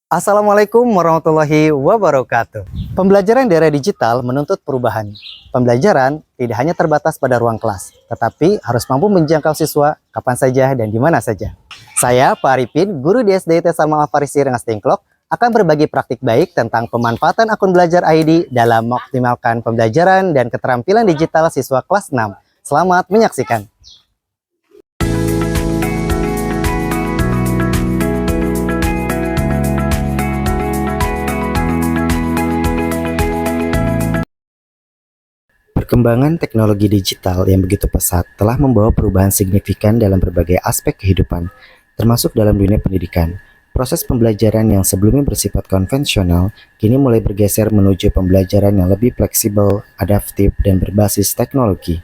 Assalamualaikum warahmatullahi wabarakatuh. Pembelajaran di era digital menuntut perubahan. Pembelajaran tidak hanya terbatas pada ruang kelas, tetapi harus mampu menjangkau siswa kapan saja dan di mana saja. Saya, Pak Arifin, guru di SDIT Salman Al-Farisi Rengas Dengklok, akan berbagi praktik baik tentang pemanfaatan akun belajar ID dalam mengoptimalkan pembelajaran dan keterampilan digital siswa kelas 6. Selamat menyaksikan. Perkembangan teknologi digital yang begitu pesat telah membawa perubahan signifikan dalam berbagai aspek kehidupan, termasuk dalam dunia pendidikan. Proses pembelajaran yang sebelumnya bersifat konvensional, kini mulai bergeser menuju pembelajaran yang lebih fleksibel, adaptif, dan berbasis teknologi.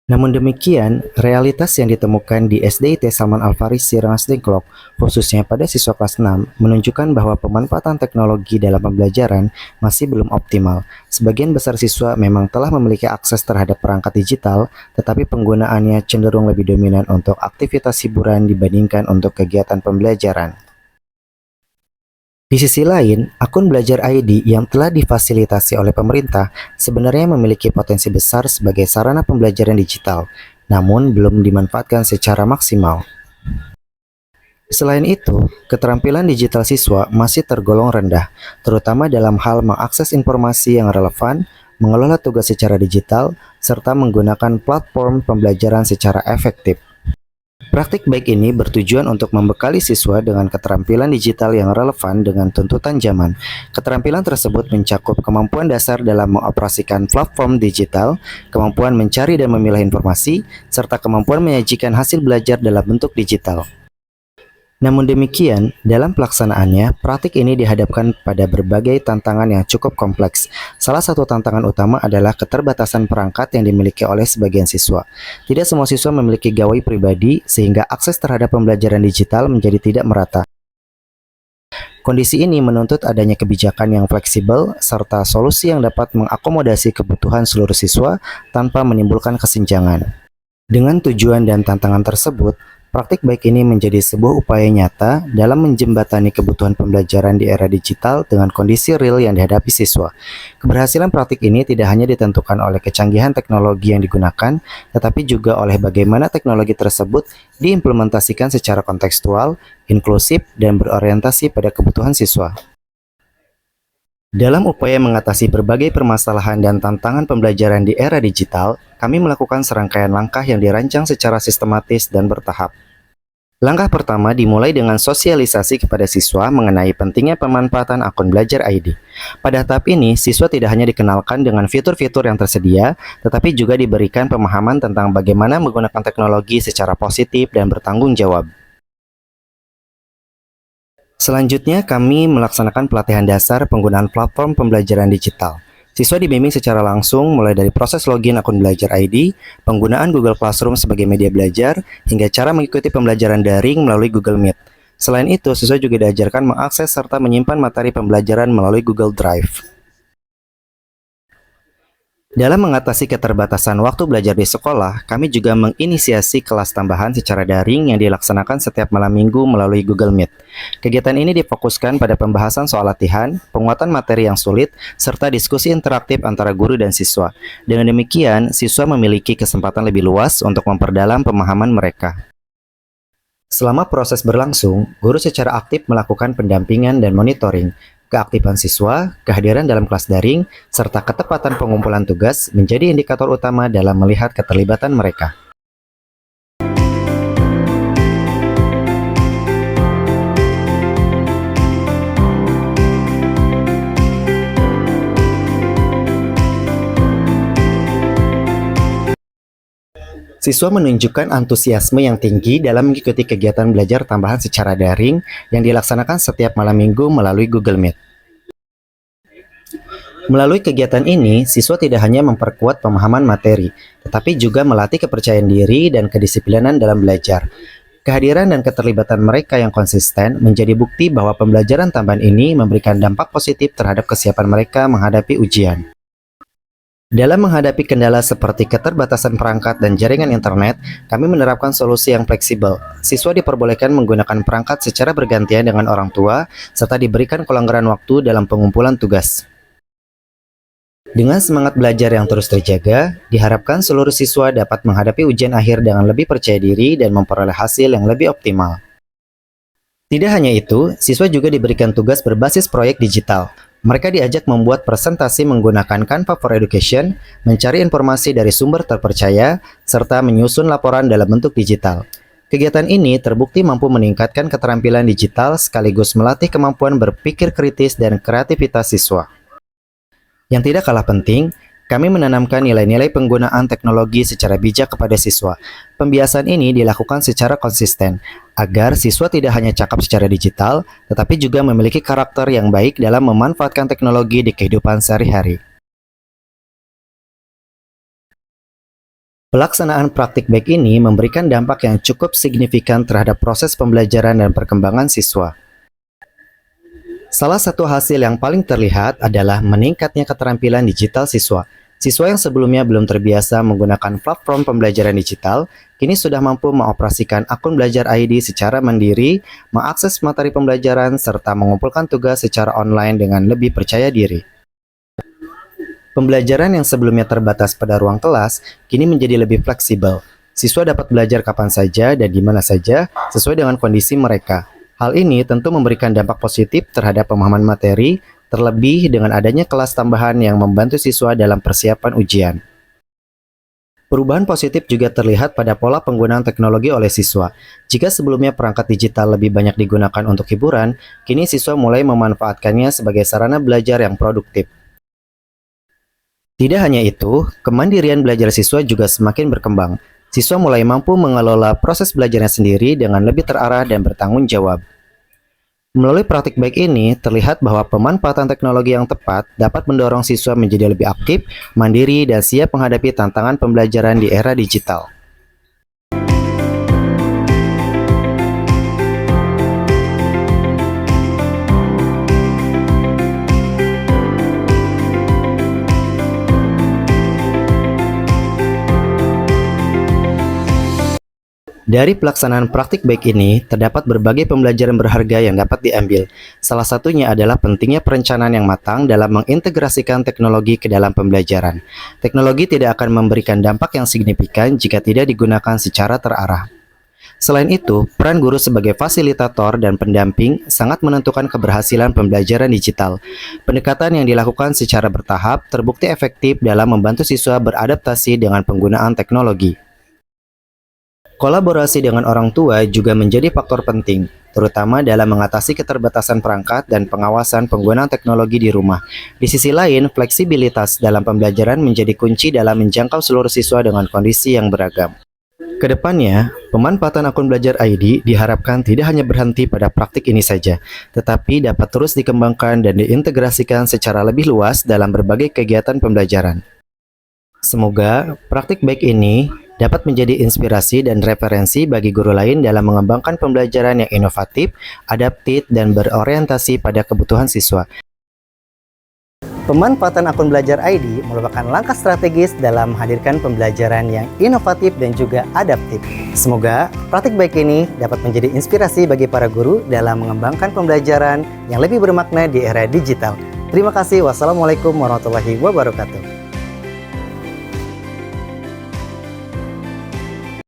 Namun demikian, realitas yang ditemukan di SDIT Salman Al-Farisi Rengas Dengklok, khususnya pada siswa kelas 6, menunjukkan bahwa pemanfaatan teknologi dalam pembelajaran masih belum optimal. Sebagian besar siswa memang telah memiliki akses terhadap perangkat digital, tetapi penggunaannya cenderung lebih dominan untuk aktivitas hiburan dibandingkan untuk kegiatan pembelajaran. Di sisi lain, akun belajar ID yang telah difasilitasi oleh pemerintah sebenarnya memiliki potensi besar sebagai sarana pembelajaran digital, namun belum dimanfaatkan secara maksimal. Selain itu, keterampilan digital siswa masih tergolong rendah, terutama dalam hal mengakses informasi yang relevan, mengelola tugas secara digital, serta menggunakan platform pembelajaran secara efektif. Praktik baik ini bertujuan untuk membekali siswa dengan keterampilan digital yang relevan dengan tuntutan zaman. Keterampilan tersebut mencakup kemampuan dasar dalam mengoperasikan platform digital, kemampuan mencari dan memilah informasi, serta kemampuan menyajikan hasil belajar dalam bentuk digital. Namun demikian, dalam pelaksanaannya, praktik ini dihadapkan pada berbagai tantangan yang cukup kompleks. Salah satu tantangan utama adalah keterbatasan perangkat yang dimiliki oleh sebagian siswa. Tidak semua siswa memiliki gawai pribadi, sehingga akses terhadap pembelajaran digital menjadi tidak merata. Kondisi ini menuntut adanya kebijakan yang fleksibel, serta solusi yang dapat mengakomodasi kebutuhan seluruh siswa tanpa menimbulkan kesenjangan. Dengan tujuan dan tantangan tersebut, praktik baik ini menjadi sebuah upaya nyata dalam menjembatani kebutuhan pembelajaran di era digital dengan kondisi real yang dihadapi siswa. Keberhasilan praktik ini tidak hanya ditentukan oleh kecanggihan teknologi yang digunakan, tetapi juga oleh bagaimana teknologi tersebut diimplementasikan secara kontekstual, inklusif, dan berorientasi pada kebutuhan siswa. Dalam upaya mengatasi berbagai permasalahan dan tantangan pembelajaran di era digital, kami melakukan serangkaian langkah yang dirancang secara sistematis dan bertahap. Langkah pertama dimulai dengan sosialisasi kepada siswa mengenai pentingnya pemanfaatan akun belajar ID. Pada tahap ini, siswa tidak hanya dikenalkan dengan fitur-fitur yang tersedia, tetapi juga diberikan pemahaman tentang bagaimana menggunakan teknologi secara positif dan bertanggung jawab. Selanjutnya, kami melaksanakan pelatihan dasar penggunaan platform pembelajaran digital. Siswa dibimbing secara langsung mulai dari proses login akun belajar ID, penggunaan Google Classroom sebagai media belajar, hingga cara mengikuti pembelajaran daring melalui Google Meet. Selain itu, siswa juga diajarkan mengakses serta menyimpan materi pembelajaran melalui Google Drive. Dalam mengatasi keterbatasan waktu belajar di sekolah, kami juga menginisiasi kelas tambahan secara daring yang dilaksanakan setiap malam minggu melalui Google Meet. Kegiatan ini difokuskan pada pembahasan soal latihan, penguatan materi yang sulit, serta diskusi interaktif antara guru dan siswa. Dengan demikian, siswa memiliki kesempatan lebih luas untuk memperdalam pemahaman mereka. Selama proses berlangsung, guru secara aktif melakukan pendampingan dan monitoring. Keaktifan siswa, kehadiran dalam kelas daring, serta ketepatan pengumpulan tugas menjadi indikator utama dalam melihat keterlibatan mereka. Siswa menunjukkan antusiasme yang tinggi dalam mengikuti kegiatan belajar tambahan secara daring yang dilaksanakan setiap malam minggu melalui Google Meet. Melalui kegiatan ini, siswa tidak hanya memperkuat pemahaman materi, tetapi juga melatih kepercayaan diri dan kedisiplinan dalam belajar. Kehadiran dan keterlibatan mereka yang konsisten menjadi bukti bahwa pembelajaran tambahan ini memberikan dampak positif terhadap kesiapan mereka menghadapi ujian. Dalam menghadapi kendala seperti keterbatasan perangkat dan jaringan internet, kami menerapkan solusi yang fleksibel. Siswa diperbolehkan menggunakan perangkat secara bergantian dengan orang tua, serta diberikan kelonggaran waktu dalam pengumpulan tugas. Dengan semangat belajar yang terus terjaga, diharapkan seluruh siswa dapat menghadapi ujian akhir dengan lebih percaya diri dan memperoleh hasil yang lebih optimal. Tidak hanya itu, siswa juga diberikan tugas berbasis proyek digital. Mereka diajak membuat presentasi menggunakan Canva for Education, mencari informasi dari sumber terpercaya, serta menyusun laporan dalam bentuk digital. Kegiatan ini terbukti mampu meningkatkan keterampilan digital sekaligus melatih kemampuan berpikir kritis dan kreativitas siswa. Yang tidak kalah penting, kami menanamkan nilai-nilai penggunaan teknologi secara bijak kepada siswa. Pembiasan ini dilakukan secara konsisten, agar siswa tidak hanya cakap secara digital, tetapi juga memiliki karakter yang baik dalam memanfaatkan teknologi di kehidupan sehari-hari. Pelaksanaan praktik baik ini memberikan dampak yang cukup signifikan terhadap proses pembelajaran dan perkembangan siswa. Salah satu hasil yang paling terlihat adalah meningkatnya keterampilan digital siswa. Siswa yang sebelumnya belum terbiasa menggunakan platform pembelajaran digital, kini sudah mampu mengoperasikan akun belajar ID secara mandiri, mengakses materi pembelajaran, serta mengumpulkan tugas secara online dengan lebih percaya diri. Pembelajaran yang sebelumnya terbatas pada ruang kelas, kini menjadi lebih fleksibel. Siswa dapat belajar kapan saja dan di mana saja, sesuai dengan kondisi mereka. Hal ini tentu memberikan dampak positif terhadap pemahaman materi, terlebih dengan adanya kelas tambahan yang membantu siswa dalam persiapan ujian. Perubahan positif juga terlihat pada pola penggunaan teknologi oleh siswa. Jika sebelumnya perangkat digital lebih banyak digunakan untuk hiburan, kini siswa mulai memanfaatkannya sebagai sarana belajar yang produktif. Tidak hanya itu, kemandirian belajar siswa juga semakin berkembang. Siswa mulai mampu mengelola proses belajarnya sendiri dengan lebih terarah dan bertanggung jawab. Melalui praktik baik ini, terlihat bahwa pemanfaatan teknologi yang tepat dapat mendorong siswa menjadi lebih aktif, mandiri, dan siap menghadapi tantangan pembelajaran di era digital. Dari pelaksanaan praktik baik ini, terdapat berbagai pembelajaran berharga yang dapat diambil. Salah satunya adalah pentingnya perencanaan yang matang dalam mengintegrasikan teknologi ke dalam pembelajaran. Teknologi tidak akan memberikan dampak yang signifikan jika tidak digunakan secara terarah. Selain itu, peran guru sebagai fasilitator dan pendamping sangat menentukan keberhasilan pembelajaran digital. Pendekatan yang dilakukan secara bertahap terbukti efektif dalam membantu siswa beradaptasi dengan penggunaan teknologi. Kolaborasi dengan orang tua juga menjadi faktor penting, terutama dalam mengatasi keterbatasan perangkat dan pengawasan penggunaan teknologi di rumah. Di sisi lain, fleksibilitas dalam pembelajaran menjadi kunci dalam menjangkau seluruh siswa dengan kondisi yang beragam. Kedepannya, pemanfaatan akun belajar ID diharapkan tidak hanya berhenti pada praktik ini saja, tetapi dapat terus dikembangkan dan diintegrasikan secara lebih luas dalam berbagai kegiatan pembelajaran. Semoga praktik baik ini dapat menjadi inspirasi dan referensi bagi guru lain dalam mengembangkan pembelajaran yang inovatif, adaptif, dan berorientasi pada kebutuhan siswa. Pemanfaatan akun belajar ID merupakan langkah strategis dalam menghadirkan pembelajaran yang inovatif dan juga adaptif. Semoga praktik baik ini dapat menjadi inspirasi bagi para guru dalam mengembangkan pembelajaran yang lebih bermakna di era digital. Terima kasih. Wassalamualaikum warahmatullahi wabarakatuh.